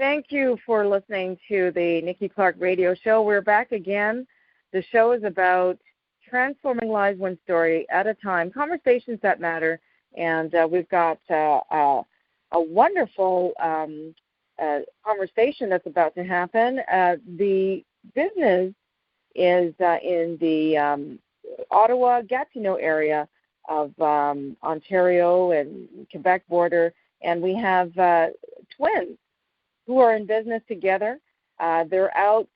Thank you for listening to the Nikki Clarke Radio Show. We're back again. The show is about transforming lives one story at a time, conversations that matter, and we've got a wonderful conversation that's about to happen. The business is in the Ottawa-Gatineau area of Ontario and Quebec border, and we have twins who are in business together. They're out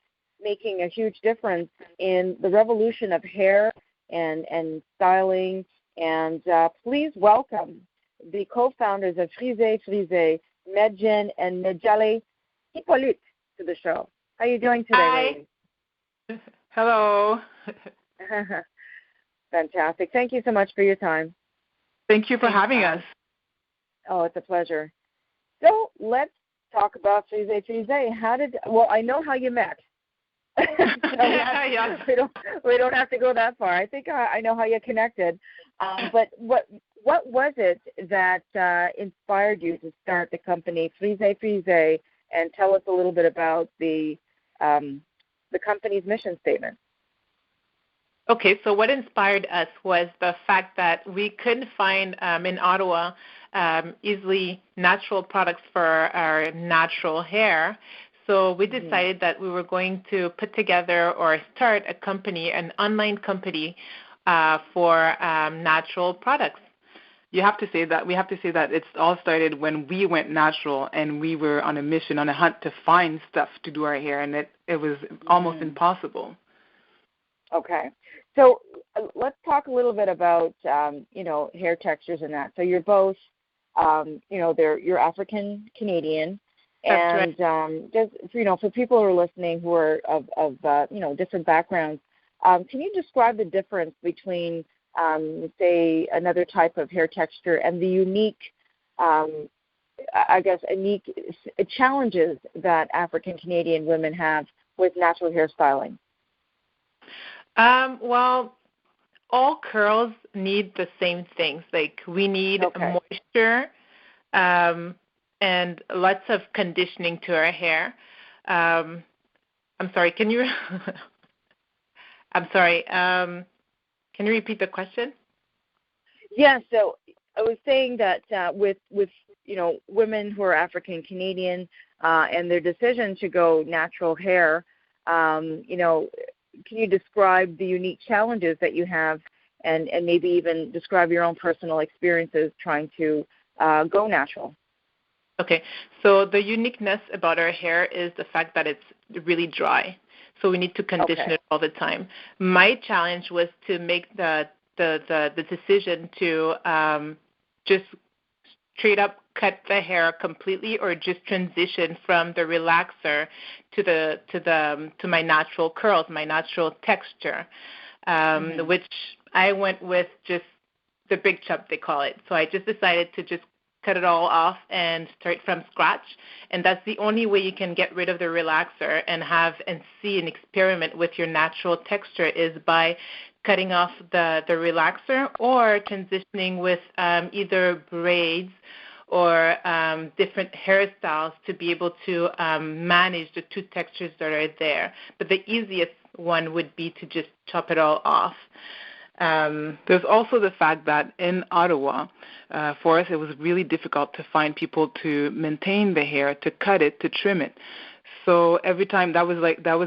making a huge difference in the revolution of hair and styling. And please welcome the co-founders of Medjine and Medjine Hyppolite to the show. How are you doing today, Hi. ladies? Hello. Fantastic. Thank you so much for your time. Thank you for having us. Oh, it's a pleasure. So let's talk about Medjine. I know how you met. Yeah. We don't have to go that far. I think I know how you connected. But what was it that inspired you to start the company Medjine, and tell us a little bit about the company's mission statement? Okay, so what inspired us was the fact that we couldn't find in Ottawa easily natural products for our natural hair. So we decided that we were going to put together or start a company, an online company for natural products. We have to say that it's all started when we went natural and we were on a mission, on a hunt to find stuff to do our hair, and it was almost impossible. Okay. So let's talk a little bit about, hair textures and that. So you're both, you're African-Canadian. That's and just, for people who are listening who are of different backgrounds, can you describe the difference between, say, another type of hair texture and the unique challenges that African-Canadian women have with natural hairstyling? Well, all curls need the same things. Like we need moisture and lots of conditioning to our hair. I'm sorry. Can you? I'm sorry. Can you repeat the question? Yeah. So I was saying that with women who are African Canadian and their decision to go natural hair, can you describe the unique challenges that you have, and maybe even describe your own personal experiences trying to go natural? Okay, so the uniqueness about our hair is the fact that it's really dry, so we need to condition it all the time. My challenge was to make the decision to just straight up cut the hair completely, or just transition from the relaxer to my natural curls, my natural texture, which I went with just the big chop, they call it. So I just decided to just cut it all off and start from scratch. And that's the only way you can get rid of the relaxer and see and experiment with your natural texture, is by cutting off the relaxer or transitioning with either braids or different hairstyles to be able to manage the two textures that are there. But the easiest one would be to just chop it all off. There's also the fact that in Ottawa, for us, it was really difficult to find people to maintain the hair, to cut it, to trim it. So every time that was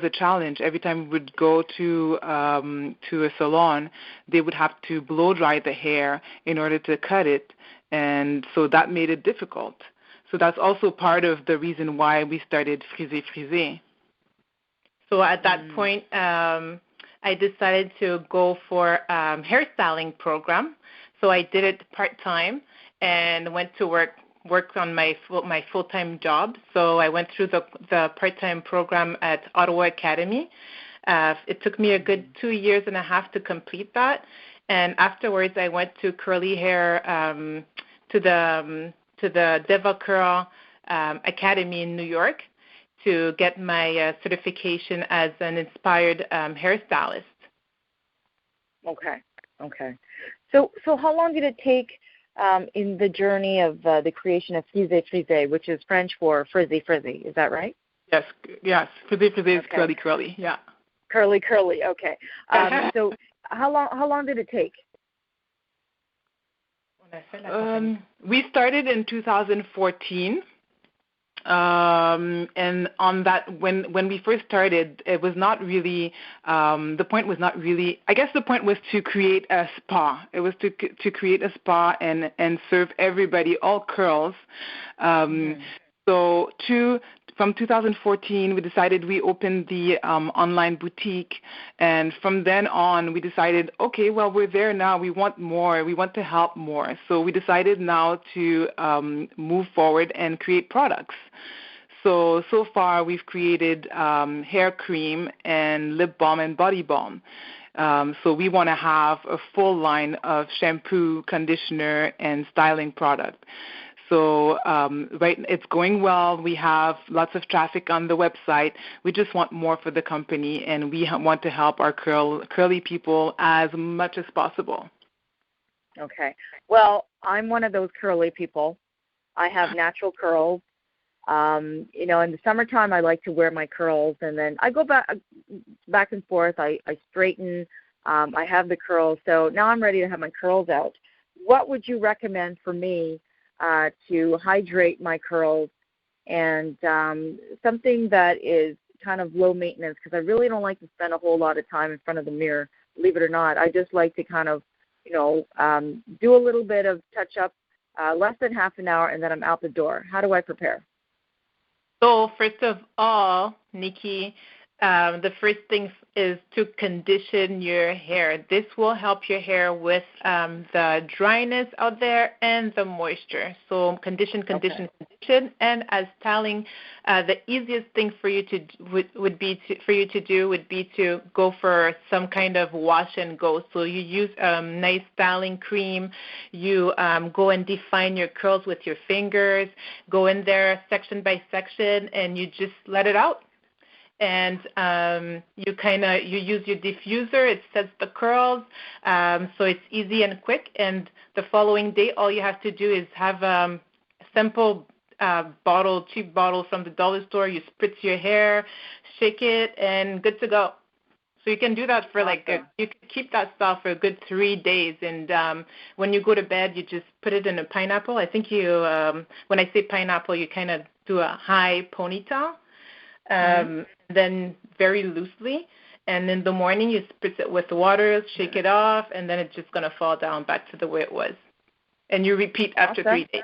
a challenge. Every time we would go to a salon, they would have to blow dry the hair in order to cut it, and so that made it difficult. So that's also part of the reason why we started Frisé. So at that point, I decided to go for hairstyling program. So I did it part-time and went to work on my full-time job. So I went through the part-time program at Ottawa Academy. It took me a good 2 years and a half to complete that. And afterwards, I went to curly hair to the Deva Curl Academy in New York to get my certification as an inspired hairstylist. Okay. So how long did it take in the journey of the creation of frisé, which is French for frizzy. Is that right? Yes. Frizzy is curly. Yeah. Curly. Okay. So how long did it take? We started in 2014. And on that, when we first started, it was not really, the point was not really, I guess the point was to create a spa. It was to create a spa and serve everybody, all curls. So from 2014, we decided we opened the online boutique, and from then on, we decided, okay, well, we're there now. We want more. We want to help more. So we decided now to move forward and create products. So far, we've created hair cream and lip balm and body balm. So we want to have a full line of shampoo, conditioner, and styling product. So it's going well. We have lots of traffic on the website. We just want more for the company, and we want to help our curly people as much as possible. Okay. Well, I'm one of those curly people. I have natural curls. In the summertime, I like to wear my curls, and then I go back and forth. I straighten. I have the curls. So now I'm ready to have my curls out. What would you recommend for me to hydrate my curls and something that is kind of low maintenance, because I really don't like to spend a whole lot of time in front of the mirror, believe it or not. I just like to kind of, do a little bit of touch-up, less than half an hour, and then I'm out the door. How do I prepare? So first of all, Nikki, the first thing is to condition your hair. This will help your hair with the dryness out there and the moisture. So condition. And as styling, the easiest thing for you to would be to go for some kind of wash and go. So you use nice styling cream. You go and define your curls with your fingers. Go in there section by section, and you just let it out. And you use your diffuser. It sets the curls, so it's easy and quick. And the following day, all you have to do is have a simple cheap bottle from the dollar store. You spritz your hair, shake it, and good to go. So you can do that for you can keep that stuff for a good 3 days. And when you go to bed, you just put it in a pineapple. I think when I say pineapple, you kind of do a high ponytail. Then very loosely, and in the morning you spritz it with water, shake it off, and then it's just going to fall down back to the way it was. And you repeat after 3 days.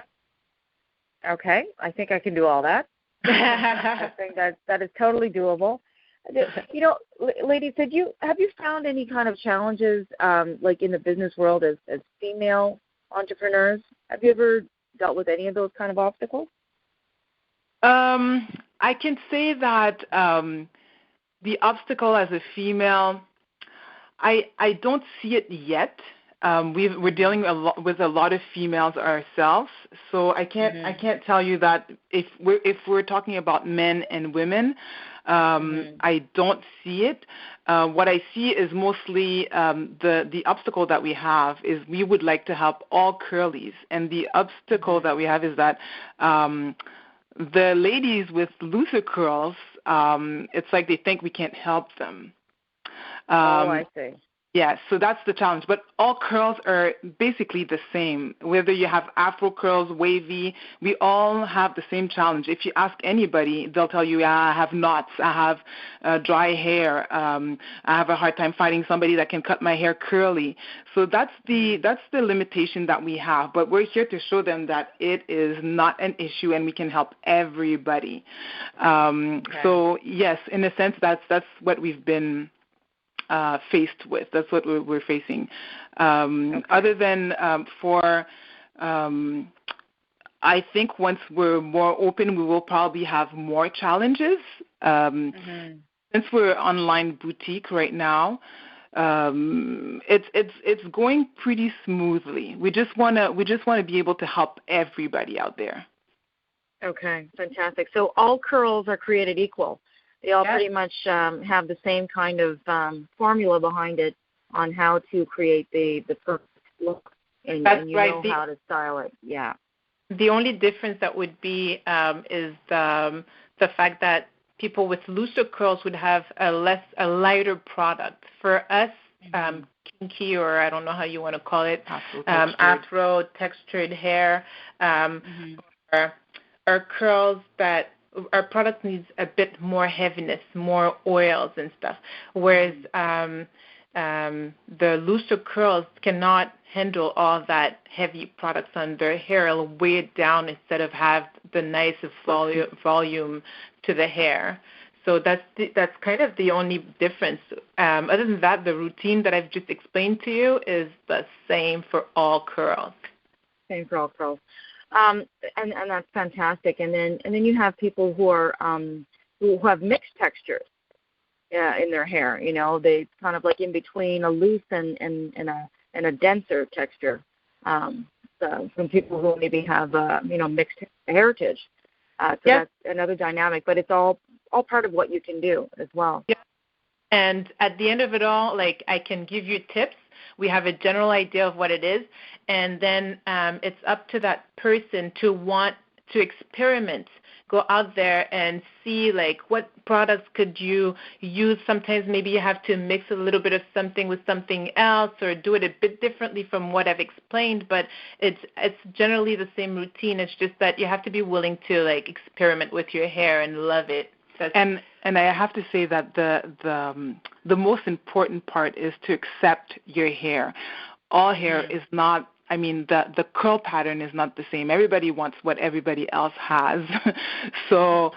Okay, I think I can do all that. I think that is totally doable. Ladies, have you found any kind of challenges, like in the business world as female entrepreneurs? Have you ever dealt with any of those kind of obstacles? I can say that the obstacle as a female, I don't see it yet. We're dealing with a lot of females ourselves, so I can't tell you that if we're talking about men and women, I don't see it. What I see is mostly the obstacle that we have is we would like to help all curlies, and the obstacle that we have is that the ladies with looser curls, it's like they think we can't help them. I see. Yeah, so that's the challenge. But all curls are basically the same. Whether you have afro curls, wavy, we all have the same challenge. If you ask anybody, they'll tell you, I have knots, I have dry hair, I have a hard time finding somebody that can cut my hair curly. So that's the limitation that we have. But we're here to show them that it is not an issue and we can help everybody. So yes, in a sense, that's what we've been faced with. That's what we're facing. Other than I think once we're more open, we will probably have more challenges. Since we're online boutique right now, it's going pretty smoothly. We just wanna be able to help everybody out there. Okay, fantastic. So all curls are created equal. They all pretty much have the same kind of formula behind it on how to create the perfect look and you right. know how to style it. Yeah. The only difference that would be is the fact that people with looser curls would have a lighter product. For us, kinky, or I don't know how you want to call it, afro textured hair, or curls that our product needs a bit more heaviness, more oils and stuff, whereas the looser curls cannot handle all that heavy products on their hair. It'll weigh it down instead of have the nice volume to the hair. So that's kind of the only difference. Other than that, the routine that I've just explained to you is the same for all curls. Same for all curls. And that's fantastic. And then you have people who are who have mixed textures in their hair. You know, they kind of like in between a loose and a denser texture. So from people who maybe have mixed heritage. So that's another dynamic. But it's all part of what you can do as well. Yeah. And at the end of it all, like, I can give you tips. We have a general idea of what it is, and then it's up to that person to want to experiment, go out there and see, like, what products could you use. Sometimes maybe you have to mix a little bit of something with something else or do it a bit differently from what I've explained, but it's generally the same routine. It's just that you have to be willing to, like, experiment with your hair and love it. And I have to say that the most important part is to accept your hair. All hair is not, I mean, the curl pattern is not the same. Everybody wants what everybody else has. So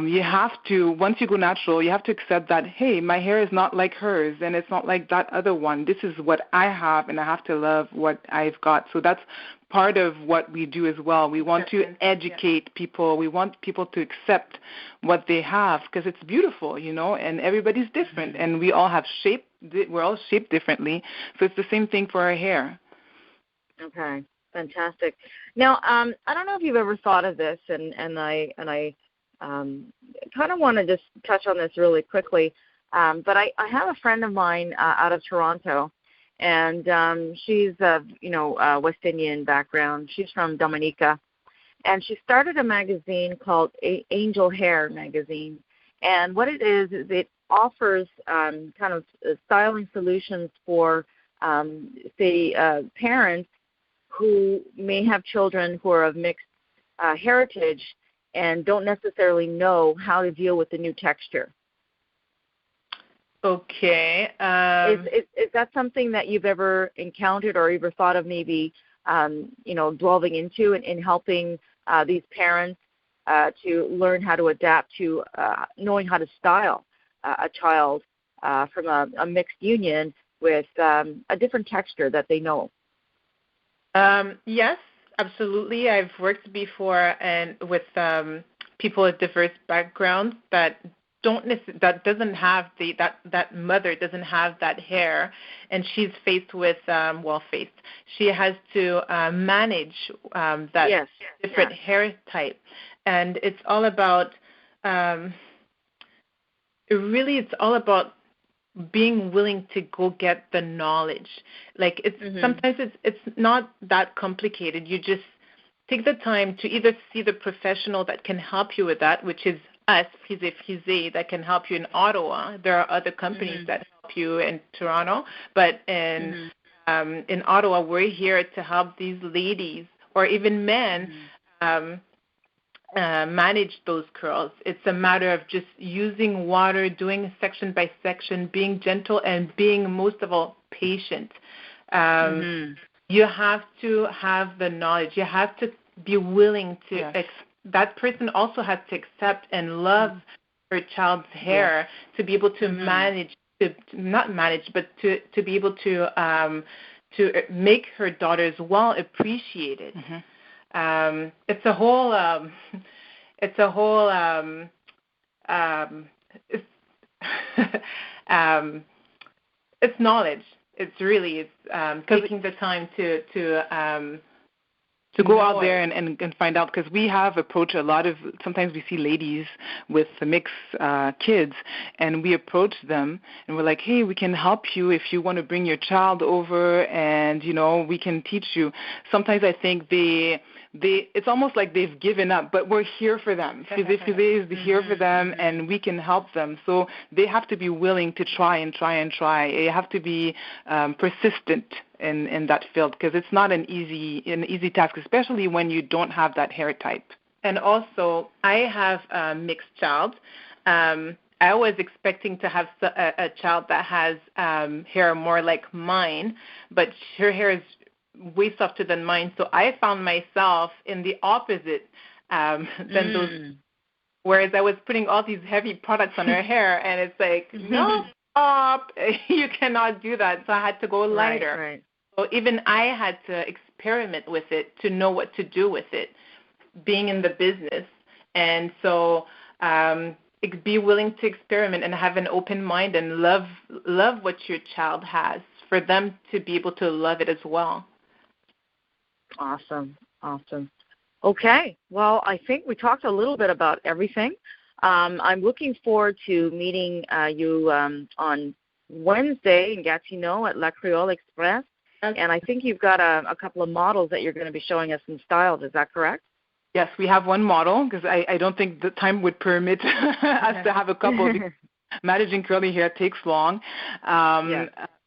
you have to, once you go natural, you have to accept that, hey, my hair is not like hers and it's not like that other one. This is what I have, and I have to love what I've got. So that's part of what we do as well. We want to educate people. We want people to accept what they have because it's beautiful, you know, and everybody's different, and we all have we're all shaped differently. So it's the same thing for our hair. Okay, fantastic. Now, I don't know if you've ever thought of this, and I kind of want to just touch on this really quickly, but I have a friend of mine out of Toronto, and she's West Indian background. She's from Dominica, and she started a magazine called Angel Hair magazine. And what it is it offers kind of styling solutions for, parents who may have children who are of mixed heritage and don't necessarily know how to deal with the new texture. Okay. Is that something that you've ever encountered or ever thought of maybe, delving into and helping these parents to learn how to adapt to knowing how to style a child from a mixed union with a different texture that they know? Yes, absolutely. I've worked before and with people with diverse backgrounds that doesn't have that mother doesn't have that hair, and she's faced with she has to manage that different hair type, and it's all about it's all about being willing to go get the knowledge. Like sometimes it's not that complicated. You just take the time to either see the professional that can help you with that, which is us, Fizé, that can help you in Ottawa. There are other companies that help you in Toronto, but in Ottawa, we're here to help these ladies or even men manage those curls. It's a matter of just using water, doing section by section, being gentle, and being, most of all, patient. You have to have the knowledge. You have to be willing to that person also has to accept and love her child's hair to be able to manage, not manage, but to be able to make her daughters well appreciated. It's a whole it's knowledge. It's really taking the time to to go out there and find out, because we have approached a lot of, sometimes we see ladies with mixed kids, and we approach them and we're like, hey, we can help you if you want to bring your child over, and, you know, we can teach you. Sometimes I think it's almost like they've given up, but we're here for them. Frisé is here for them, and we can help them. So they have to be willing to try and try and try. They have to be persistent in that field, because it's not an easy task, especially when you don't have that hair type. And also, I have a mixed child. I was expecting to have a child that has hair more like mine, but her hair is way softer than mine. So I found myself in the opposite than those. Whereas I was putting all these heavy products on her hair, and it's like, no, stop, you cannot do that. So I had to go lighter. Right. So even I had to experiment with it to know what to do with it, being in the business. And so be willing to experiment and have an open mind and love what your child has, for them to be able to love it as well. Awesome. Okay. Well, I think we talked a little bit about everything. I'm looking forward to meeting you on Wednesday in Gatineau at La Creole Express. And I think you've got a couple of models that you're going to be showing us some styles. Is that correct? Yes, we have one model, because I don't think the time would permit us to have a couple. Managing curly hair takes long.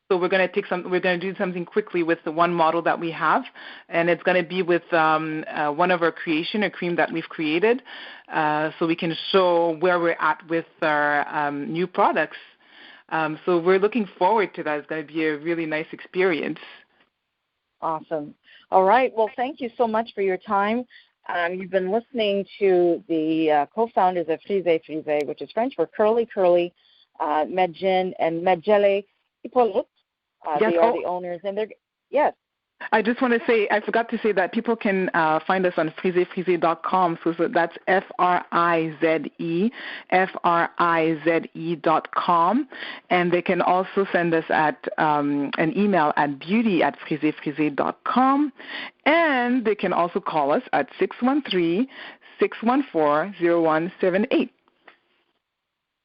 So we're going to do something quickly with the one model that we have, and it's going to be with one of our creation, a cream that we've created, so we can show where we're at with our new products. So we're looking forward to that. It's going to be a really nice experience. Awesome. All right. Well, thank you so much for your time. You've been listening to the co-founders of Frisé, which is French for Curly, Medjine and Mendjaly Hyppolite. They are the owners, and they're I just want to say, I forgot to say that people can find us on frisé.com. So that's FRIZE.com, and they can also send us at an email at beauty@frisé.com, and they can also call us at 613-614-0178.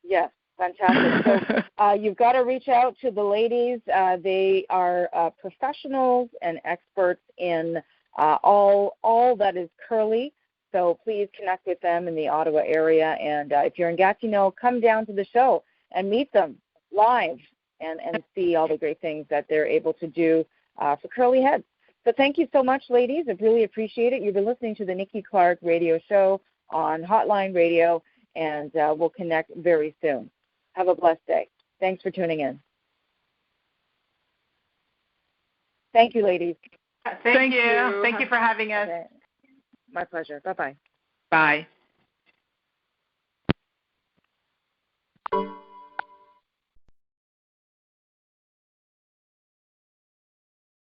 Yes. Fantastic. So you've got to reach out to the ladies. They are professionals and experts in all that is curly. So please connect with them in the Ottawa area. And if you're in Gatineau, come down to the show and meet them live and see all the great things that they're able to do for curly heads. So thank you so much, ladies. I really appreciate it. You've been listening to the Nikki Clarke Radio Show on Hotline Radio, and we'll connect very soon. Have a blessed day. Thanks for tuning in. Thank you, ladies. Thank you. Thank you for having us. Okay. My pleasure. Bye-bye. Bye.